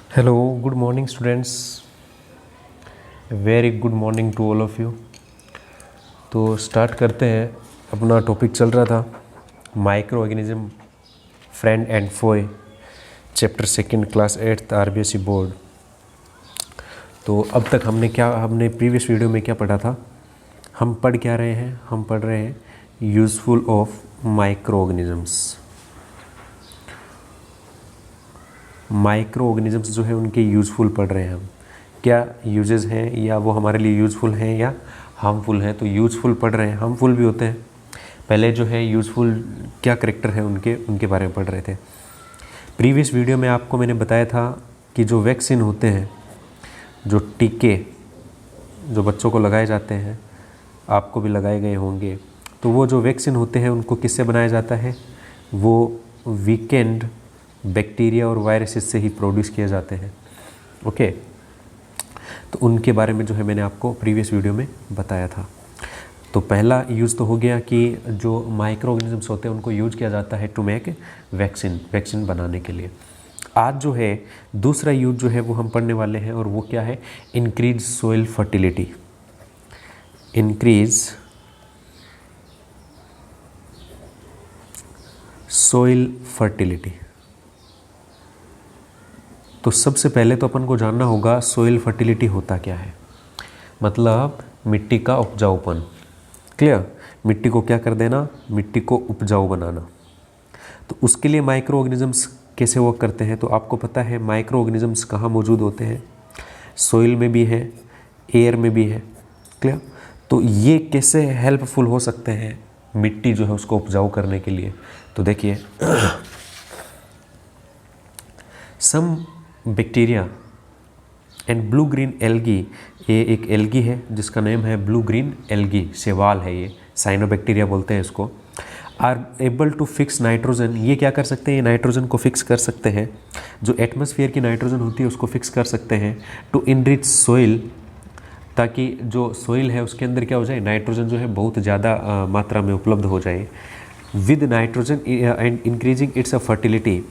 Hello, good morning students. Very good morning to all of you. तो start करते हैं। अपना टॉपिक चल रहा था micro organism friend and foe, chapter second, class 8th RBSE board. तो अब तक हमने प्रीवियस वीडियो में क्या पढ़ा था? हम पढ़ क्या रहे हैं? हम पढ़ रहे हैं useful of micro organisms. Micro organisms जो है उनके यूज़फुल पढ़ रहे हैं हम। क्या यूजेस हैं, या वो हमारे लिए यूज़फुल हैं या हार्मफुल हैं। तो यूज़फुल पढ़ रहे हैं, हार्मफुल भी होते हैं। पहले जो है यूज़फुल क्या करेक्टर है उनके बारे में पढ़ रहे थे। प्रीवियस वीडियो में आपको मैंने बताया था कि जो वैक्सीन होते हैं, जो टीके जो बच्चों को लगाए जाते हैं, आपको भी लगाए गए होंगे, तो वो जो वैक्सीन होते हैं उनको किससे बनाया जाता है? वो वीकेंड बैक्टीरिया और वायरसेस से ही प्रोड्यूस किए जाते हैं। ओके, तो उनके बारे में जो है मैंने आपको प्रीवियस वीडियो में बताया था। तो पहला यूज़ तो हो गया कि जो माइक्रो ऑर्गेनिजम्स होते हैं उनको यूज किया जाता है टू मेक वैक्सीन बनाने के लिए। आज जो है दूसरा यूज जो है वो हम पढ़ने वाले हैं, और वो क्या है? Increase soil fertility. Increase soil fertility. तो सबसे पहले तो अपन को जानना होगा सोइल फर्टिलिटी होता क्या है। मतलब मिट्टी का उपजाऊपन। क्लियर? मिट्टी को क्या कर देना? मिट्टी को उपजाऊ बनाना। तो उसके लिए माइक्रो ऑर्गेनिजम्स कैसे वर्क करते हैं? तो आपको पता है माइक्रो ऑर्गेनिजम्स कहाँ मौजूद होते हैं? सोइल में भी है, एयर में भी है। क्लियर? तो ये कैसे हेल्पफुल हो सकते हैं मिट्टी जो है उसको उपजाऊ करने के लिए? तो देखिए, some bacteria and blue green algae, ये एक एल्गी है जिसका नेम है ब्लू ग्रीन एल्गी, शैवाल है ये, साइनोबैक्टीरिया बोलते हैं इसको। Are able to fix nitrogen, ये क्या कर सकते हैं? ये नाइट्रोजन को फिक्स कर सकते हैं, जो एटमॉस्फेयर की नाइट्रोजन होती है उसको फिक्स कर सकते हैं टू इनरिच सोइल, ताकि जो सोइल है उसके अंदर क्या हो जाए? नाइट्रोजन जो है बहुत ज़्यादा मात्रा में उपलब्ध हो जाए, with nitrogen and increasing its fertility.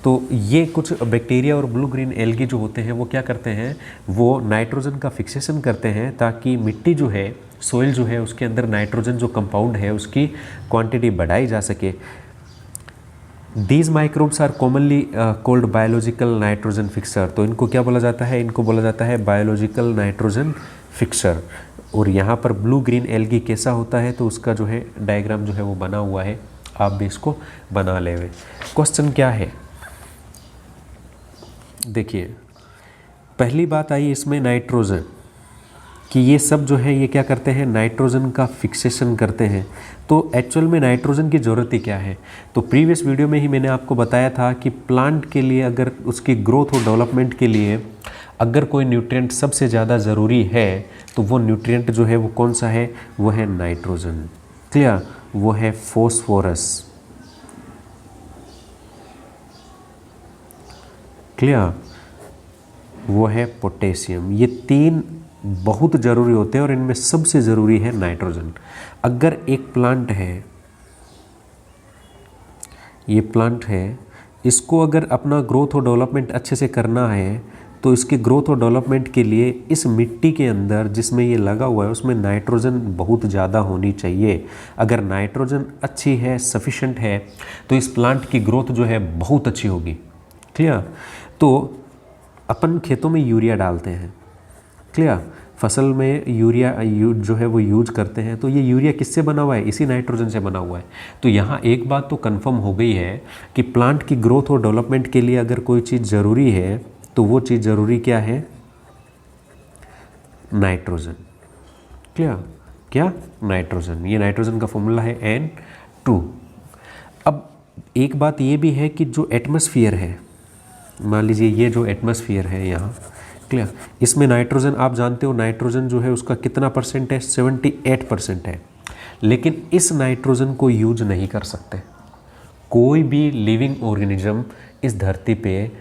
तो ये कुछ बैक्टीरिया और ब्लू ग्रीन एल्गी जो होते हैं वो क्या करते हैं? वो नाइट्रोजन का फिक्सेशन करते हैं, ताकि मिट्टी जो है, सोइल जो है, उसके अंदर नाइट्रोजन जो कंपाउंड है उसकी क्वांटिटी बढ़ाई जा सके। These microbes are commonly called biological nitrogen fixer. तो इनको क्या बोला जाता है? इनको बोला जाता है बायोलॉजिकल नाइट्रोजन फिक्सर। और यहाँ पर ब्लू ग्रीन एल्गी कैसा होता है? तो उसका जो है डायग्राम जो है वो बना हुआ है, आप भी इसको बना ले। क्वेश्चन क्या है? देखिए, पहली बात आई इसमें नाइट्रोजन, कि ये सब जो है ये क्या करते हैं? नाइट्रोजन का फिक्सेशन करते हैं। तो एक्चुअल में नाइट्रोजन की ज़रूरत ही क्या है? तो प्रीवियस वीडियो में ही मैंने आपको बताया था कि प्लांट के लिए, अगर उसकी ग्रोथ और डेवलपमेंट के लिए अगर कोई न्यूट्रिएंट सबसे ज़्यादा ज़रूरी है, तो वो न्यूट्रिएंट जो है वो कौन सा है? वो है नाइट्रोजन। क्लियर? वो है फॉस्फोरस। क्लियर? वो है पोटेशियम। ये तीन बहुत ज़रूरी होते हैं, और इनमें सबसे ज़रूरी है नाइट्रोजन। अगर एक प्लांट है, ये प्लांट है, इसको अगर अपना ग्रोथ और डेवलपमेंट अच्छे से करना है, तो इसके ग्रोथ और डेवलपमेंट के लिए इस मिट्टी के अंदर जिसमें ये लगा हुआ है उसमें नाइट्रोजन बहुत ज़्यादा होनी चाहिए। अगर नाइट्रोजन अच्छी है, सफिशेंट है, तो इस प्लांट की ग्रोथ जो है बहुत अच्छी होगी। क्लियर? तो अपन खेतों में यूरिया डालते हैं। क्लियर? फसल में यूरिया जो है वो यूज करते हैं। तो ये यूरिया किससे बना हुआ है? इसी नाइट्रोजन से बना हुआ है। तो यहाँ एक बात तो कंफर्म हो गई है कि प्लांट की ग्रोथ और डेवलपमेंट के लिए अगर कोई चीज़ ज़रूरी है, तो वो चीज़ ज़रूरी क्या है? नाइट्रोजन। क्लियर? क्या? नाइट्रोजन। ये नाइट्रोजन का फॉर्मूला है N2। अब एक बात ये भी है कि जो एटमॉस्फेयर है, मान लीजिए ये जो एटमॉस्फेयर है यहाँ, क्लियर, इसमें नाइट्रोजन, आप जानते हो नाइट्रोजन जो है उसका कितना परसेंट है? 78% है। लेकिन इस नाइट्रोजन को यूज नहीं कर सकते कोई भी लिविंग ऑर्गेनिज्म इस धरती पे।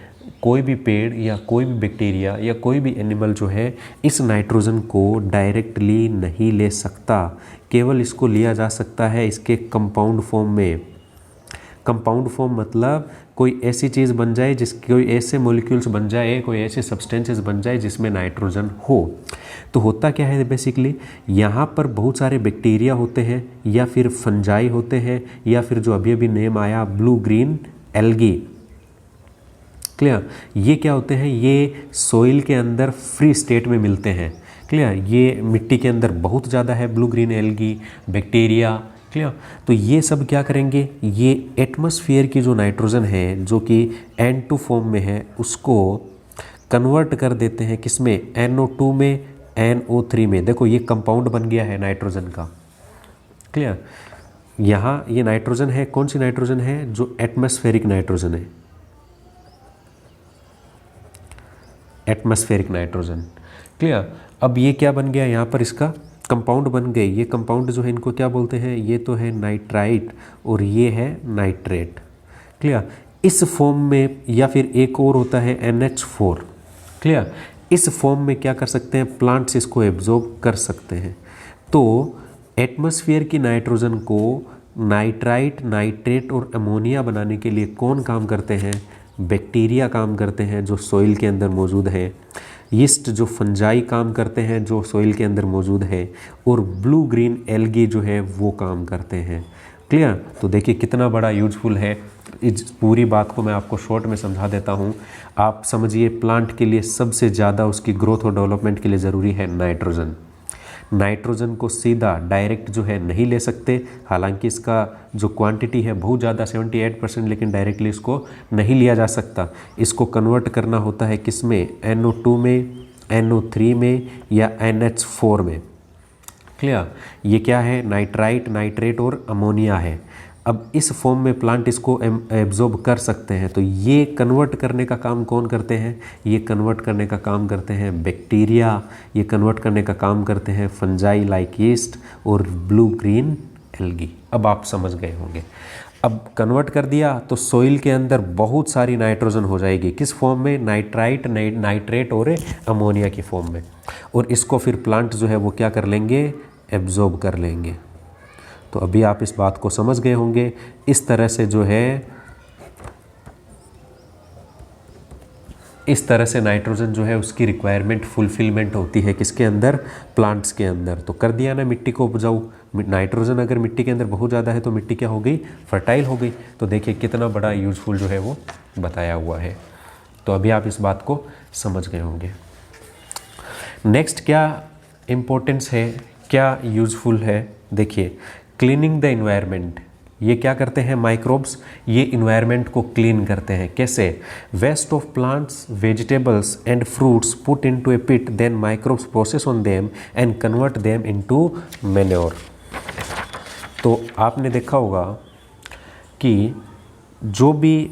कोई भी पेड़ या कोई भी बैक्टीरिया या कोई भी एनिमल जो है इस नाइट्रोजन को डायरेक्टली नहीं ले सकता। केवल इसको लिया जा सकता है इसके कंपाउंड फॉर्म में। कंपाउंड फॉर्म मतलब कोई ऐसी चीज़ बन जाए, कोई ऐसे मॉलिक्यूल्स बन जाए, कोई ऐसे सब्सटेंसेस बन जाए जिसमें नाइट्रोजन हो। तो होता क्या है बेसिकली, यहाँ पर बहुत सारे बैक्टीरिया होते हैं या फिर फंजाई होते हैं या फिर जो अभी अभी नेम आया ब्लू ग्रीन एल्गी, क्लियर। ये क्या होते हैं, ये सोइल के अंदर फ्री स्टेट में मिलते हैं, क्लियर। ये मिट्टी के अंदर बहुत ज़्यादा है blue green algae, bacteria, clear. तो ये सब क्या करेंगे, ये एटमॉस्फेयर की जो नाइट्रोजन है जो कि N2 फॉर्म में है उसको कन्वर्ट कर देते हैं किसमें, NO2 में, NO3 में। देखो ये कंपाउंड बन गया है नाइट्रोजन का, क्लियर। यहाँ ये नाइट्रोजन है, कौन सी नाइट्रोजन है, जो एटमॉस्फेरिक नाइट्रोजन है, एटमॉस्फेरिक नाइट्रोजन, क्लियर। अब ये क्या बन गया, यहाँ पर इसका कंपाउंड बन गए। ये कंपाउंड जो है इनको क्या बोलते हैं, ये तो है नाइट्राइट और ये है नाइट्रेट, क्लियर। इस फॉर्म में, या फिर एक और होता है NH4, क्लियर। इस फॉर्म में क्या कर सकते हैं, प्लांट्स इसको एब्जॉर्ब कर सकते हैं। तो एटमॉस्फेयर की नाइट्रोजन को नाइट्राइट, नाइट्रेट और अमोनिया बनाने के लिए कौन काम करते हैं, बैक्टीरिया काम करते हैं जो सोइल के अंदर मौजूद है, यीस्ट जो फंजाई काम करते हैं जो सोइल के अंदर मौजूद है, और ब्लू ग्रीन एल्गी जो है वो काम करते हैं, क्लियर। तो देखिए कितना बड़ा यूजफुल है। इस पूरी बात को मैं आपको शॉर्ट में समझा देता हूँ। आप समझिए प्लांट के लिए सबसे ज़्यादा उसकी ग्रोथ और डेवलपमेंट के लिए ज़रूरी है नाइट्रोजन। नाइट्रोजन को सीधा डायरेक्ट जो है नहीं ले सकते, हालांकि इसका जो क्वांटिटी है बहुत ज़्यादा 78%, लेकिन डायरेक्टली इसको नहीं लिया जा सकता। इसको कन्वर्ट करना होता है किसमें, NO2 में, NO3 में या NH4 में, क्लियर। ये क्या है, नाइट्राइट, नाइट्रेट और अमोनिया है। अब इस फॉर्म में प्लांट इसको एब्जॉर्ब कर सकते हैं। तो ये कन्वर्ट करने का काम कौन करते हैं, ये कन्वर्ट करने का काम करते हैं बैक्टीरिया, ये कन्वर्ट करने का काम करते हैं फंजाई लाइक यीस्ट और ब्लू ग्रीन एल्गी। अब आप समझ गए होंगे। अब कन्वर्ट कर दिया तो सोइल के अंदर बहुत सारी नाइट्रोजन हो जाएगी, किस फॉर्म में, नाइट्राइट, नाइट्रेट और अमोनिया की फॉर्म में। और इसको फिर प्लांट जो है वो क्या कर लेंगे, एब्जॉर्ब कर लेंगे। तो अभी आप इस बात को समझ गए होंगे। इस तरह से जो है, इस तरह से नाइट्रोजन जो है उसकी रिक्वायरमेंट फुलफिलमेंट होती है किसके अंदर, प्लांट्स के अंदर। तो कर दिया ना मिट्टी को उपजाऊ। नाइट्रोजन अगर मिट्टी के अंदर बहुत ज़्यादा है तो मिट्टी क्या हो गई, फर्टाइल हो गई। तो देखिए कितना बड़ा यूजफुल जो है वो बताया हुआ है। तो अभी आप इस बात को समझ गए होंगे। नेक्स्ट क्या इम्पोर्टेंस है, क्या यूजफुल है, देखिए क्लीनिंग द इन्वायरमेंट। ये क्या करते हैं माइक्रोब्स, ये इन्वायरमेंट को क्लीन करते हैं। कैसे, waste of plants, vegetables and fruits put into a pit, then microbes process on them and convert them into manure. तो आपने देखा होगा कि जो भी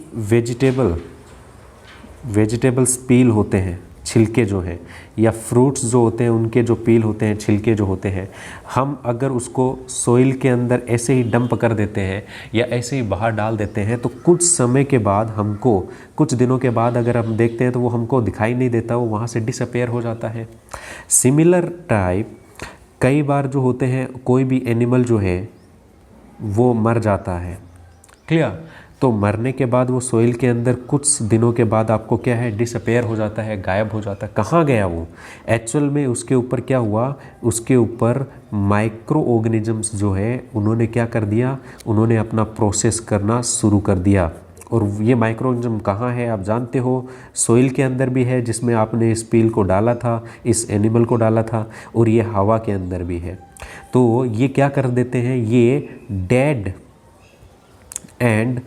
वेजिटेबल्स पील होते हैं, छिलके जो हैं, या फ्रूट्स जो होते हैं उनके जो पील होते हैं, छिलके जो होते हैं, हम अगर उसको सोइल के अंदर ऐसे ही डंप कर देते हैं या ऐसे ही बाहर डाल देते हैं तो कुछ समय के बाद हमको, कुछ दिनों के बाद अगर हम देखते हैं तो वो हमको दिखाई नहीं देता, वो वहाँ से डिसअपेयर हो जाता है। सिमिलर टाइप कई बार जो होते हैं, कोई भी एनिमल जो है वो मर जाता है, क्लियर। तो मरने के बाद वो सोइल के अंदर कुछ दिनों के बाद आपको क्या है, डिसअपेयर हो जाता है, गायब हो जाता है। कहाँ गया वो, एक्चुअल में उसके ऊपर क्या हुआ, उसके ऊपर माइक्रो ऑर्गेनिजम्स जो है उन्होंने क्या कर दिया, उन्होंने अपना प्रोसेस करना शुरू कर दिया। और ये माइक्रो ऑर्गेनिज्म कहाँ है आप जानते हो, सोइल के अंदर भी है जिसमें आपने इस पील को डाला था, इस एनिमल को डाला था, और ये हवा के अंदर भी है। तो ये क्या कर देते हैं, ये डेड एंड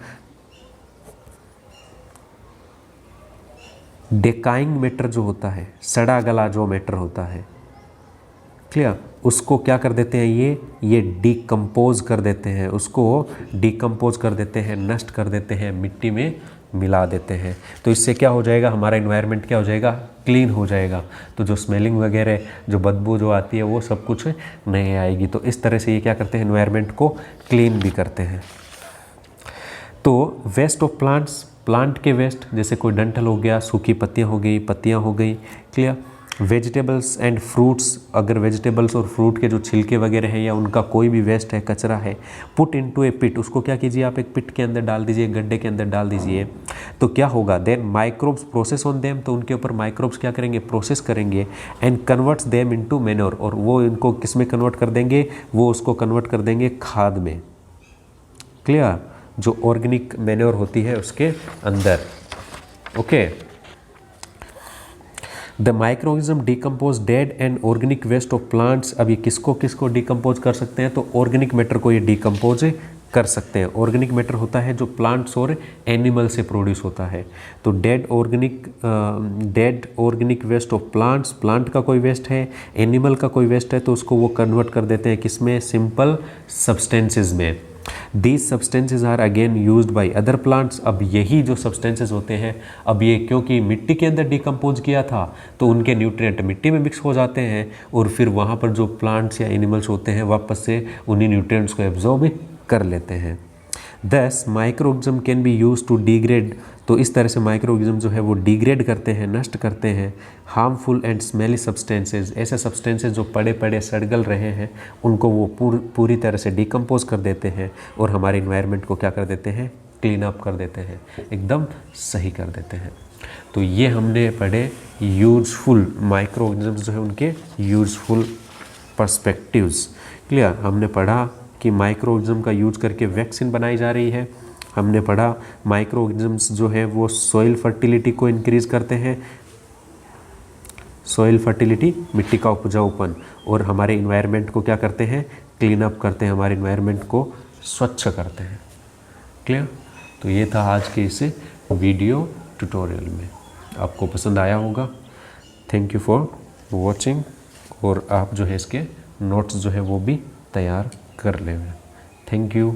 डेकाइंग मैटर जो होता है, सड़ा गला जो मैटर होता है, क्लियर, उसको क्या कर देते हैं, ये डिकम्पोज कर देते हैं, उसको डिकम्पोज कर देते हैं, नष्ट कर देते हैं, मिट्टी में मिला देते हैं। तो इससे क्या हो जाएगा, हमारा इन्वायरमेंट क्या हो जाएगा, क्लीन हो जाएगा। तो जो स्मेलिंग वगैरह, जो बदबू जो आती है वो सब कुछ नहीं आएगी। तो इस तरह से ये क्या करते हैं, इन्वायरमेंट को क्लीन भी करते हैं। तो वेस्ट ऑफ प्लांट्स, प्लांट के वेस्ट, जैसे कोई डंठल हो गया, सूखी पत्तियां हो गई, क्लियर, वेजिटेबल्स एंड फ्रूट्स, अगर वेजिटेबल्स और फ्रूट के जो छिलके वगैरह हैं या उनका कोई भी वेस्ट है, कचरा है, पुट इनटू ए पिट, उसको क्या कीजिए आप एक पिट के अंदर डाल दीजिए, गड्ढे के अंदर डाल दीजिए। तो क्या होगा, then microbes process on them, तो उनके ऊपर माइक्रोब्स क्या करेंगे, प्रोसेस करेंगे, and converts them into manure, और वो इनको किस में कन्वर्ट कर देंगे, वो उसको कन्वर्ट कर देंगे खाद में। क्लियर, जो ऑर्गेनिक मैन्योर होती है उसके अंदर। Okay, the microorganism decompose dead and organic waste of plants. अब ये किसको किसको डिकम्पोज कर सकते हैं, तो ऑर्गेनिक मैटर को ये डिकम्पोज कर सकते हैं। ऑर्गेनिक मैटर होता है जो प्लांट्स और एनिमल से प्रोड्यूस होता है। तो dead organic waste of plants, plant का कोई वेस्ट है, एनिमल का कोई वेस्ट है, तो उसको वो कन्वर्ट कर देते हैं किसमें, सिंपल सब्सटेंसेज में। These substances are again used by other plants। अब यही जो substances होते हैं, अब ये क्योंकि मिट्टी के अंदर डिकम्पोज किया था तो उनके न्यूट्रिएंट मिट्टी में मिक्स हो जाते हैं और फिर वहाँ पर जो प्लांट्स या एनिमल्स होते हैं वापस से उन्हीं न्यूट्रिएंट्स को एब्जॉर्ब कर लेते हैं। Thus microorganism can be use to degrade, तो इस तरह से माइक्रोऑर्गेनिज्म जो है वो डिग्रेड करते हैं, नष्ट करते हैं हार्मफुल एंड स्मेली सब्सटेंसेज, ऐसे सब्सटेंसेज जो पड़े पड़े सड़गल रहे हैं उनको वो पूरी तरह से डिकम्पोज कर देते हैं और हमारे इन्वायरमेंट को क्या कर देते हैं, क्लीन अप कर देते हैं, एकदम सही कर देते हैं। तो ये हमने पढ़े यूजफुल माइक्रोऑर्गेनिज्म जो है उनके यूजफुल पर्सपेक्टिव्स। क्लियर, हमने पढ़ा कि माइक्रोऑर्गेनिज्म का यूज करके वैक्सीन बनाई जा रही है। हमने पढ़ा माइक्रोऑर्गेनिज्म्स जो है वो सॉइल फर्टिलिटी को इंक्रीज करते हैं, सॉइल फर्टिलिटी मिट्टी का उपजाऊपन, और हमारे इन्वायरमेंट को क्या करते हैं, क्लीन अप करते हैं, हमारे इन्वायरमेंट को स्वच्छ करते हैं। क्लियर, तो ये था आज के इस वीडियो ट्यूटोरियल में, आपको पसंद आया होगा। थैंक यू फॉर वॉचिंग, और आप जो है इसके नोट्स जो है वो भी तैयार कर लें। Thank you.